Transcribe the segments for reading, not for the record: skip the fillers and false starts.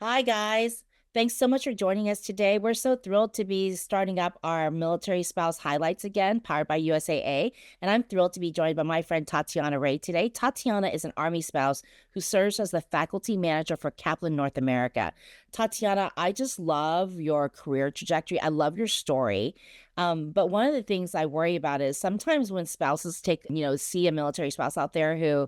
Hi, guys. Thanks so much for joining us today. We're so thrilled to be starting up our military spouse highlights again, powered by USAA. And I'm thrilled to be joined by my friend Tatyana Ray today. Tatyana is an Army spouse who serves as the faculty manager for Kaplan North America. Tatyana, I just love your career trajectory. I love your story. But one of the things I worry about is sometimes when spouses see a military spouse out there who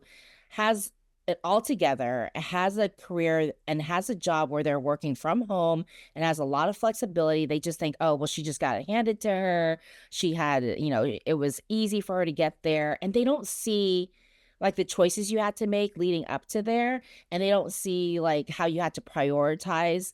has it all together, has a career and has a job where they're working from home and has a lot of flexibility. They just think, oh, well, she just got it handed to her. She had, it was easy for her to get there. And they don't see like the choices you had to make leading up to there. And they don't see like how you had to prioritize,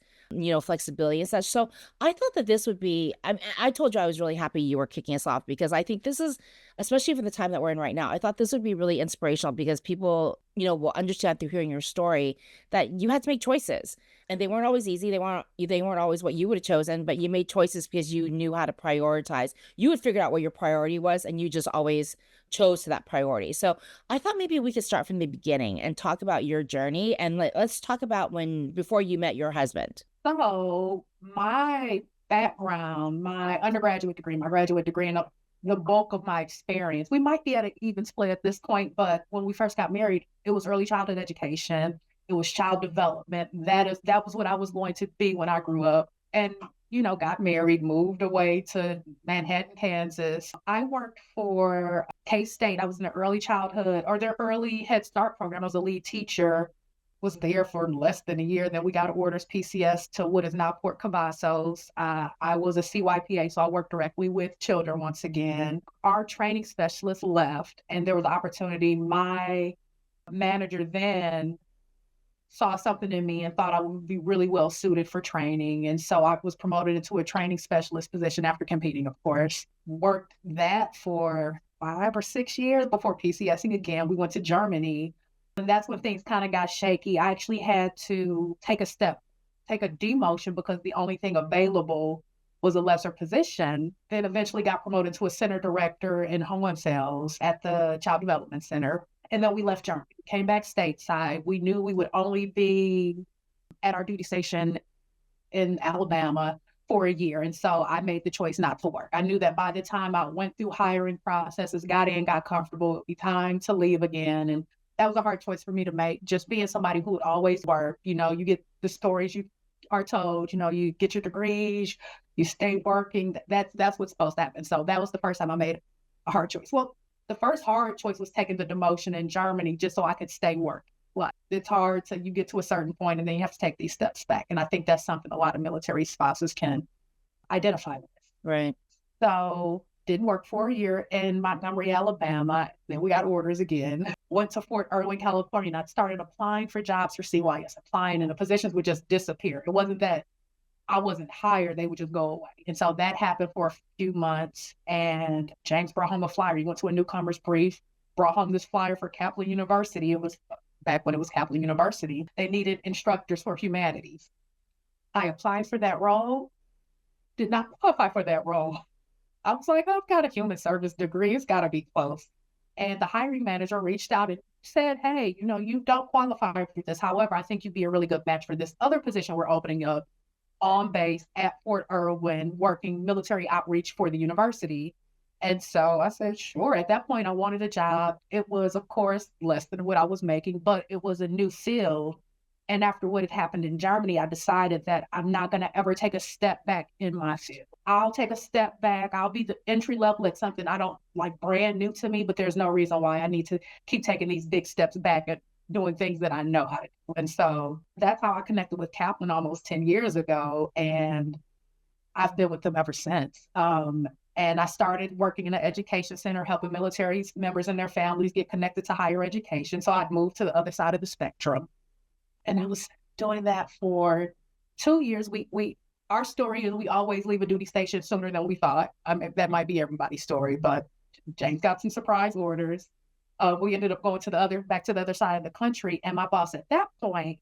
flexibility and such. So I thought that this would be, I told you I was really happy you were kicking us off because I think this is, especially for the time that we're in right now, I thought this would be really inspirational because people, will understand through hearing your story that you had to make choices and they weren't always easy. They weren't always what you would have chosen, but you made choices because you knew how to prioritize. You had figured out what your priority was and you just always chose to that priority. So I thought maybe we could start from the beginning and talk about your journey and let's talk about before you met your husband. So my background, my undergraduate degree, my graduate degree, and the bulk of my experience, we might be at an even split at this point, but when we first got married, it was early childhood education. It was child development. That was what I was going to be when I grew up. And got married, moved away to Manhattan, Kansas. I worked for K-State. I was in the early childhood or their early Head Start program. I was a lead teacher, was there for less than a year. Then we got orders PCS to what is now Port Cavazos. I was a CYPA, so I worked directly with children once again. Our training specialist left, and there was an opportunity. My manager then saw something in me and thought I would be really well suited for training. And so I was promoted into a training specialist position after competing, of course. Worked that for 5 or 6 years before PCSing again. We went to Germany, and that's when things kind of got shaky. I actually had to take a demotion because the only thing available was a lesser position. Then eventually got promoted to a center director in home sales at the Child Development Center. And then we left Germany, came back stateside. We knew we would only be at our duty station in Alabama for a year. And so I made the choice not to work. I knew that by the time I went through hiring processes, got in, got comfortable, it would be time to leave again. And that was a hard choice for me to make. Just being somebody who would always work, you get the stories you are told, you get your degrees, you stay working. That's what's supposed to happen. So that was the first time I made a hard choice. Well, the first hard choice was taking the demotion in Germany just so I could stay working. Like it's hard to you get to a certain point and then you have to take these steps back. And I think that's something a lot of military spouses can identify with. Right. So didn't work for a year in Montgomery, Alabama. Then we got orders again. Went to Fort Irwin, California, and I started applying for jobs for CYS, applying, and the positions would just disappear. It wasn't that I wasn't hired, they would just go away. And so that happened for a few months. And James brought home a flyer. He went to a newcomer's brief, brought home this flyer for Kaplan University. It was back when it was Kaplan University. They needed instructors for humanities. I applied for that role, did not qualify for that role. I was like, I've got a human service degree. It's got to be close. And the hiring manager reached out and said, hey, you don't qualify for this. However, I think you'd be a really good match for this other position we're opening up on base at Fort Irwin, working military outreach for the university. And so I said, sure. At that point, I wanted a job. It was, of course, less than what I was making, but it was a new field. And after what had happened in Germany, I decided that I'm not going to ever take a step back in my field. I'll take a step back. I'll be the entry level at something I don't like brand new to me, but there's no reason why I need to keep taking these big steps back and doing things that I know how to do. And so that's how I connected with Kaplan almost 10 years ago. And I've been with them ever since. And I started working in an education center, helping military members and their families get connected to higher education. So I'd moved to the other side of the spectrum. And I was doing that for 2 years. Our story is we always leave a duty station sooner than we thought. I mean, that might be everybody's story, but James got some surprise orders. We ended up going back to the other side of the country. And my boss at that point,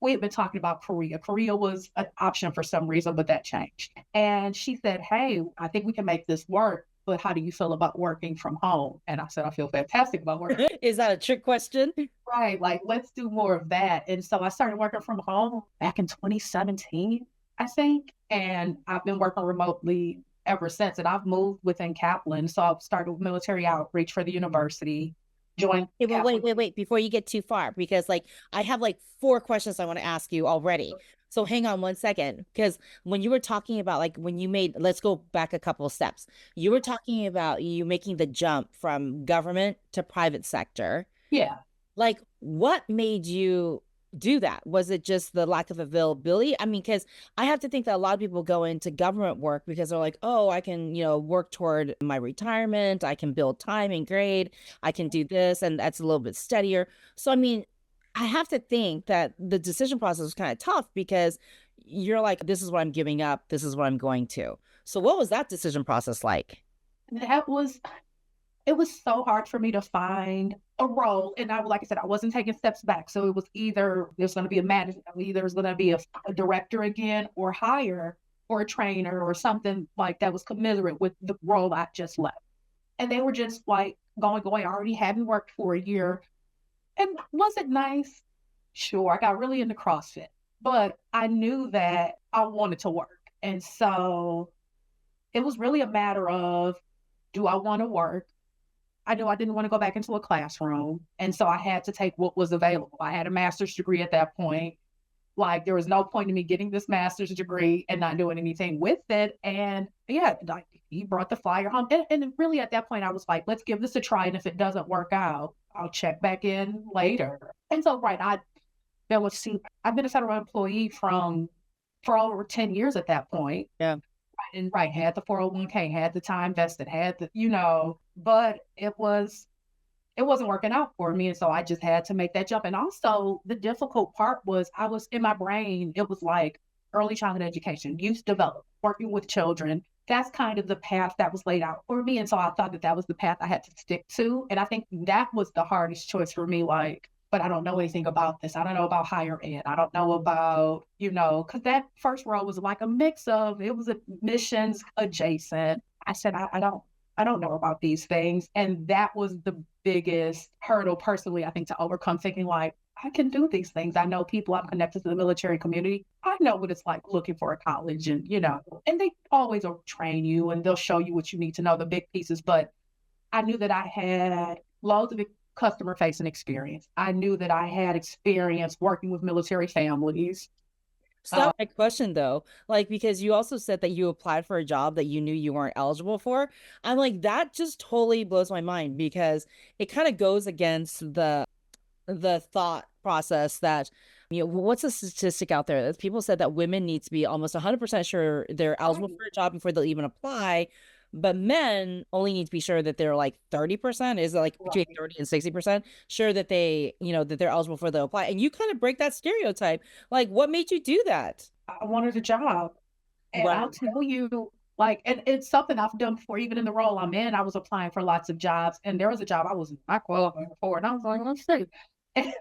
we had been talking about Korea. Korea was an option for some reason, but that changed. And she said, hey, I think we can make this work, but how do you feel about working from home? And I said, I feel fantastic about working. Is that a trick question? Right, like, let's do more of that, and so I started working from home back in 2017, I think, and I've been working remotely ever since, and I've moved within Kaplan, so I've started with military outreach for the university, joined Okay, well, Kaplan. wait, before you get too far, because like I have like four questions I want to ask you already. So hang on one second, because when you were talking about like when you made, let's go back a couple of steps. You were talking about you making the jump from government to private sector. Yeah. Like, what made you do that? Was it just the lack of availability? I mean, because I have to think that a lot of people go into government work because they're like, oh, I can, work toward my retirement. I can build time and grade. I can do this, and that's a little bit steadier. So, I mean, I have to think that the decision process was kind of tough because you're like, this is what I'm giving up. This is what I'm going to. So, what was that decision process like? That was It was so hard for me to find a role, and like I said, I wasn't taking steps back, so it was either there's gonna be a manager, either there's gonna be a director again, or hire, or a trainer, or something like that was commensurate with the role I just left. And they were just, like, going away. I already hadn't worked for a year, and was it nice? Sure, I got really into CrossFit, but I knew that I wanted to work, and so it was really a matter of, do I wanna work? I knew I didn't want to go back into a classroom. And so I had to take what was available. I had a master's degree at that point. Like there was no point in me getting this master's degree and not doing anything with it. And yeah, like he brought the flyer home. And really at that point, I was like, let's give this a try. And if it doesn't work out, I'll check back in later. And so, right, I've been a federal employee for over 10 years at that point. Yeah. And right, had the 401k, had the time vested, had but it wasn't working out for me. And so I just had to make that jump. And also the difficult part was I was in my brain, it was like early childhood education, youth development, working with children. That's kind of the path that was laid out for me. And so I thought that that was the path I had to stick to. And I think that was the hardest choice for me. Like, but I don't know anything about this. I don't know about higher ed. I don't know about, because that first role was like a mix of, it was admissions adjacent. I said, I don't know about these things. And that was the biggest hurdle personally, I think, to overcome, thinking like, I can do these things. I know people, I'm connected to the military community. I know what it's like looking for a college and they always will train you and they'll show you what you need to know, the big pieces. But I knew that I had loads of customer facing experience. I knew that I had experience working with military families. So that's my question though, like because you also said that you applied for a job that you knew you weren't eligible for. I'm like, that just totally blows my mind because it kind of goes against the thought process that, what's a statistic out there that people said that women need to be almost 100% sure they're eligible for a job before they'll even apply, but men only need to be sure that they're like 30%, is it like between 30 and 60% sure that that they're eligible for the apply. And you kind of break that stereotype. Like, what made you do that? I wanted a job. And Right. I'll tell you, like, and it's something I've done before, even in the role I'm in. I was applying for lots of jobs, and there was a job I was not qualified for, and I was like, let's see. And,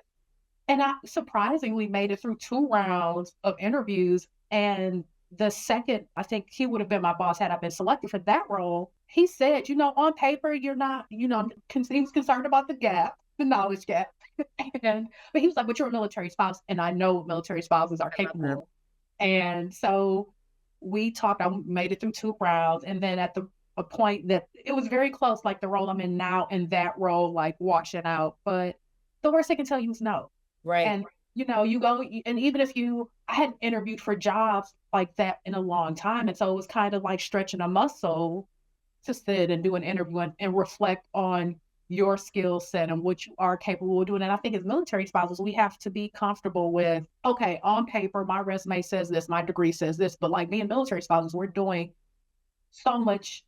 and I surprisingly made it through 2 rounds of interviews. And the second, I think he would have been my boss had I been selected for that role. He said, on paper, you're not, he was concerned about the gap, the knowledge gap. But he was like, but you're a military spouse, and I know military spouses are capable. And so we talked, I made it through 2 rounds. And then at a point that it was very close, like the role I'm in now and that role, like washing out. But the worst they can tell you is no. Right. And, you go, and even if I hadn't interviewed for jobs like that in a long time. And so it was kind of like stretching a muscle to sit and do an interview and reflect on your skill set and what you are capable of doing. And I think as military spouses, we have to be comfortable with, okay, on paper, my resume says this, my degree says this, but like being military spouses, we're doing so much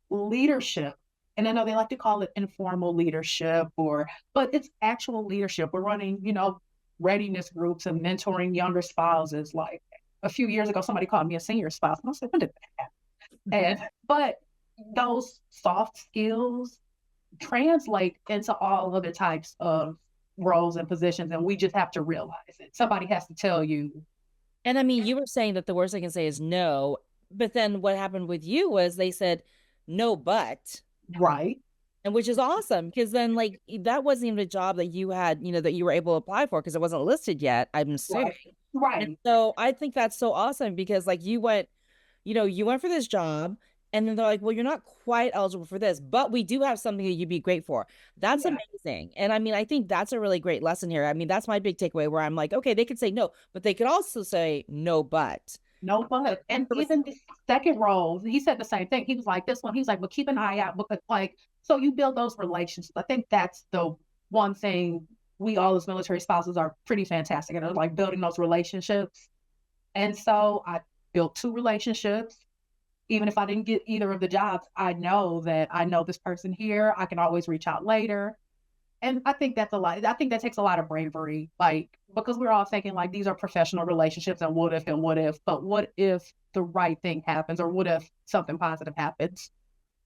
leadership. And I know they like to call it informal leadership but it's actual leadership. We're running, readiness groups and mentoring younger spouses. Like a few years ago, somebody called me a senior spouse. And I said, when did that happen? But those soft skills translate into all other types of roles and positions. And we just have to realize it. Somebody has to tell you. And I mean, you were saying that the worst I can say is no, but then what happened with you was they said no, but. Right. And which is awesome because then like that wasn't even a job that you had, that you were able to apply for because it wasn't listed yet, I'm assuming. Right. And Right. so I think that's so awesome because like you went for this job and then they're like, well, you're not quite eligible for this, but we do have something that you'd be great for. That's Yeah. amazing. And I mean, I think that's a really great lesson here. I mean, that's my big takeaway where I'm like, okay, they could say no, but they could also say no, but. No, but and So it's- even the second role, he said the same thing. He was like, this one, he's like, but keep an eye out because like, so you build those relationships. I think that's the one thing we all as military spouses are pretty fantastic at, like building those relationships. And so I built two relationships. Even if I didn't get either of the jobs, I know that I know this person here. I can always reach out later. And I think that's a lot. I think that takes a lot of bravery, like, because we're all thinking like these are professional relationships and what if, but what if the right thing happens or what if something positive happens?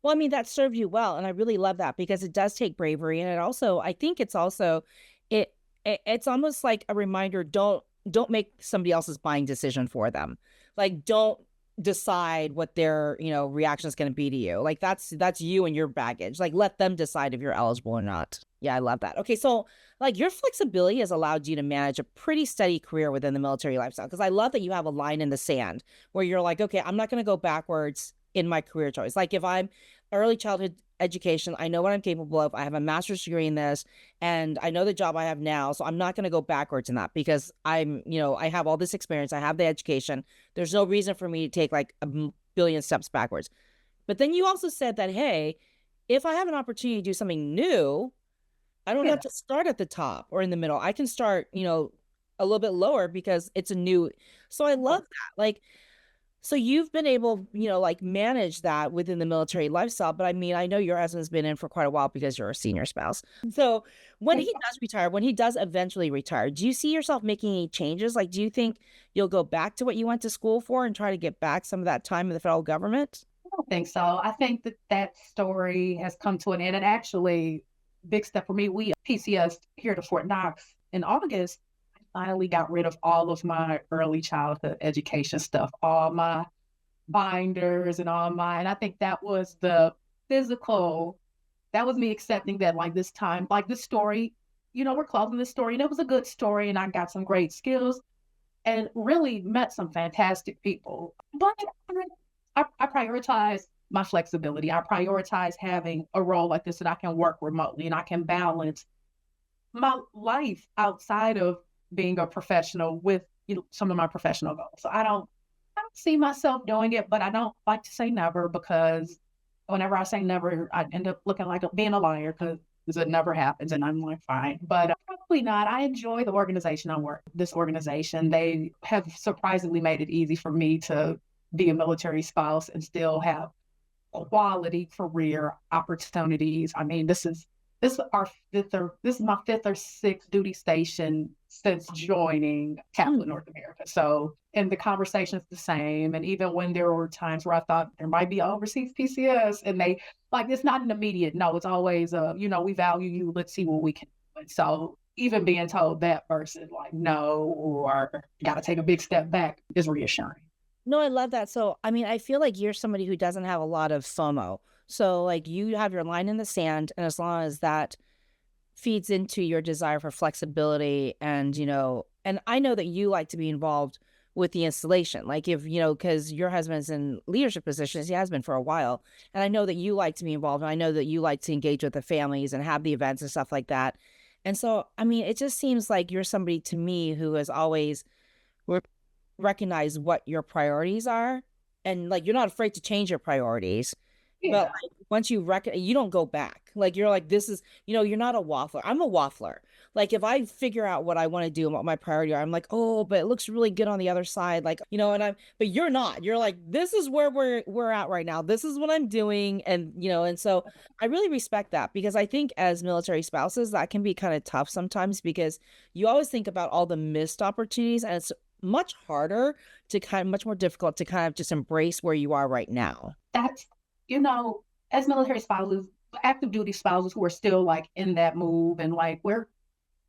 Well, I mean, that served you well. And I really love that because it does take bravery. And it also, I think it's also, it's almost like a reminder, don't make somebody else's buying decision for them. Like, don't decide what their, reaction is going to be to you. Like that's you and your baggage. Like let them decide if you're eligible or not. Yeah, I love that. Okay, so like your flexibility has allowed you to manage a pretty steady career within the military lifestyle because I love that you have a line in the sand where you're like, okay, I'm not going to go backwards in my career choice. Like if I'm early childhood education, I know what I'm capable of. I have a master's degree in this and I know the job I have now. So I'm not going to go backwards in that because I have all this experience. I have the education. There's no reason for me to take like a billion steps backwards. But then you also said that, hey, if I have an opportunity to do something new, I don't have Yeah. to start at the top or in the middle. I can start, a little bit lower because it's a new. So I love that. Like, so you've been able, like manage that within the military lifestyle. But I mean, I know your husband's been in for quite a while because you're a senior spouse. So when he does retire, when he does eventually retire, do you see yourself making any changes? Like, do you think you'll go back to what you went to school for and try to get back some of that time in the federal government? I don't think so. I think that that story has come to an end. And actually, big step for me, we PCS here to Fort Knox in August. I finally got rid of all of my early childhood education stuff, all my binders and all my, and I think that was the physical, that was me accepting that like this time, like this story, we're closing this story and it was a good story and I got some great skills and really met some fantastic people. But I prioritize my flexibility. I prioritize having a role like this that I can work remotely and I can balance my life outside of being a professional with some of my professional goals. So I don't see myself doing it, but I don't like to say never because whenever I say never, I end up looking like being a liar because it never happens. And I'm like, fine, but probably not. I enjoy the organization I work. This organization, they have surprisingly made it easy for me to be a military spouse and still have quality career opportunities. I mean, this is my fifth or sixth duty station since joining Hmm. Kaplan North America. So, and the conversation's the same. And even when there were times where I thought there might be overseas PCS, and they like it's not an immediate no. It's always we value you. Let's see what we can do. And so, even being told that versus like no or got to take a big step back is reassuring. No, I love that. So, I mean, I feel like you're somebody who doesn't have a lot of FOMO. So, like, you have your line in the sand, and as long as that feeds into your desire for flexibility and I know that you like to be involved with the installation. Like if, because your husband's in leadership positions, he has been for a while. And I know that you like to be involved. And I know that you like to engage with the families and have the events and stuff like that. And so, I mean, it just seems like you're somebody to me who has always re- recognized what your priorities are. And like, you're not afraid to change your priorities. But Yeah. like, once you you don't go back. Like you're like, this is, you're not a waffler. I'm a waffler. Like if I figure out what I want to do and what my priority are, I'm like, oh, but it looks really good on the other side. Like, but you're not. You're like, this is where we're at right now. This is what I'm doing. And so I really respect that because I think as military spouses, that can be kind of tough sometimes because you always think about all the missed opportunities and it's much harder much more difficult to kind of just embrace where you are right now. That's, you know, as military spouses, active duty spouses who are still like in that move and like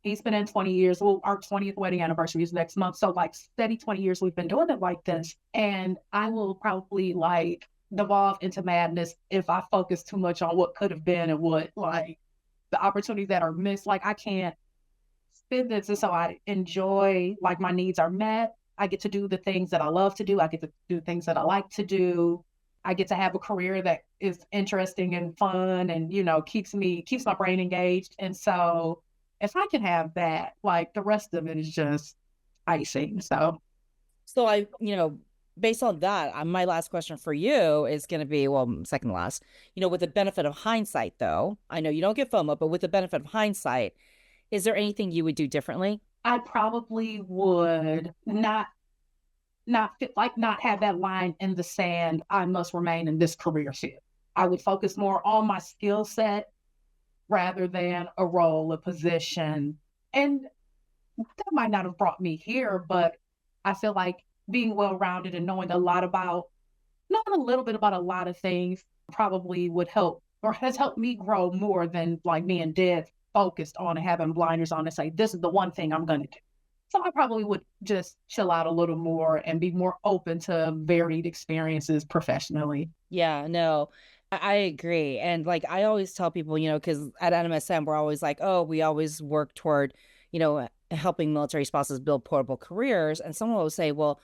he's been in 20 years. Well, our 20th wedding anniversary is next month. So like steady 20 years we've been doing it like this. And I will probably like devolve into madness if I focus too much on what could have been and what like the opportunities that are missed. Like I can't spend this, and so I enjoy like my needs are met. I get to do the things that I love to do. I get to do things that I like to do. I get to have a career that is interesting and fun and keeps my brain engaged. And so if I can have that, like the rest of it is just icing. So So based on that, my last question for you is going to be, well, second to last, with the benefit of hindsight, though, I know you don't get FOMO, but with the benefit of hindsight, is there anything you would do differently? I probably would not have that line in the sand, I must remain in this career field. I would focus more on my skill set rather than a role, a position. And that might not have brought me here, but I feel like being well rounded and knowing a little bit about a lot of things probably would help or has helped me grow more than like being dead focused on and having blinders on and say, this is the one thing I'm going to do. So I probably would just chill out a little more and be more open to varied experiences professionally. Yeah, no, I agree. And like I always tell people, because at NMSN, we're always like, oh, we always work toward, helping military spouses build portable careers. And someone will say, well,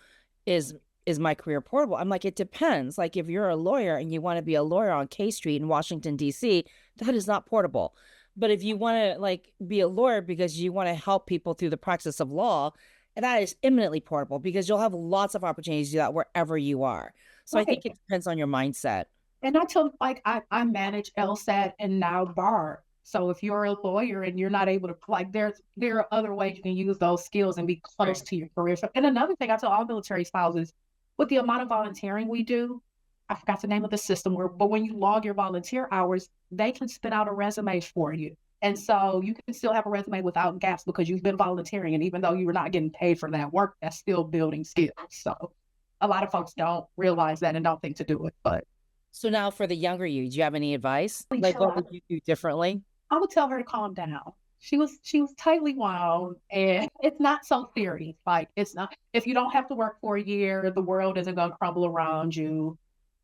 is is my career portable? I'm like, it depends. Like if you're a lawyer and you want to be a lawyer on K Street in Washington, D.C., that is not portable. But if you want to like be a lawyer because you want to help people through the practice of law, and that is eminently portable because you'll have lots of opportunities to do that wherever you are. So I Right. think it depends on your mindset. And I tell like I manage LSAT and now bar. So if you're a lawyer and you're not able to like there are other ways you can use those skills and be close to your career. So, and another thing I tell all military spouses, with the amount of volunteering we do, I forgot the name of the system but when you log your volunteer hours, they can spit out a resume for you. And so you can still have a resume without gaps because you've been volunteering. And even though you were not getting paid for that work, that's still building skills. So a lot of folks don't realize that and don't think to do it. But So now for the younger you, do you have any advice? we Like chill what out. would you do differently? I would tell her to calm down. She was tightly wound and it's not so serious. Like it's not if you don't have to work for a year, the world isn't gonna crumble around you.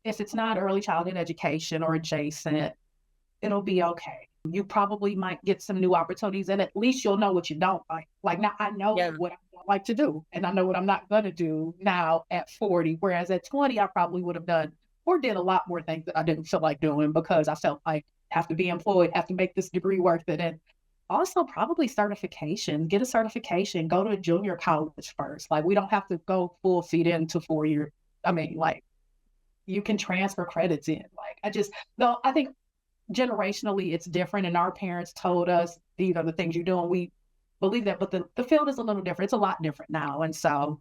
If it's not early childhood education or adjacent, it'll be okay. You probably might get some new opportunities and at least you'll know what you don't like. Like now I know Yeah. what I don't like to do and I know what I'm not gonna do now at 40. Whereas at 20 I probably would have done or did a lot more things that I didn't feel like doing because I felt like have to be employed, have to make this degree worth it. And also probably certification, get a certification, go to a junior college first. Like we don't have to go full feet into 4 year. I mean, like you can transfer credits in. Like I just no, I think generationally it's different. And our parents told us these are the things you do, and we believe that, but the field is a little different. It's a lot different now. And so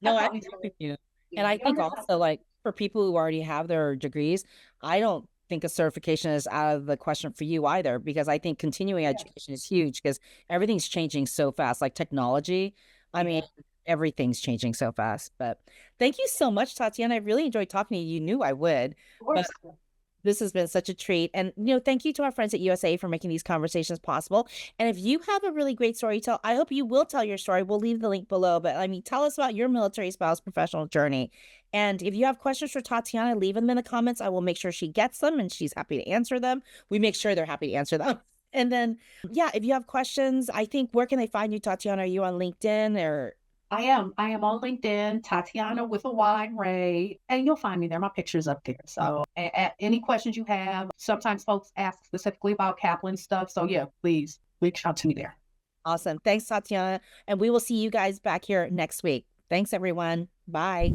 I No, I probably agree tell with you. And yeah, I think younger also like for people who already have their degrees, I don't think a certification is out of the question for you either, because I think continuing yeah, education is huge because everything's changing so fast, like technology. I mean, yeah, everything's changing so fast. But thank you so much, Tatiana. I really enjoyed talking to you. You knew I would, of but course. this has been such a treat. And, thank you to our friends at USA for making these conversations possible. And if you have a really great story to tell, I hope you will tell your story. We'll leave the link below. But I mean, tell us about your military spouse professional journey. And if you have questions for Tatiana, leave them in the comments. I will make sure she gets them and she's happy to answer them. We make sure they're happy to answer them. And then, yeah, if you have questions, I think where can they find you, Tatiana? Are you on LinkedIn or? I am. I am on LinkedIn, Tatyana with a Y, Ray, and you'll find me there. My picture's up there. So, any questions you have, sometimes folks ask specifically about Kaplan stuff. So, yeah, please reach out to me there. Awesome. Thanks, Tatiana. And we will see you guys back here next week. Thanks, everyone. Bye.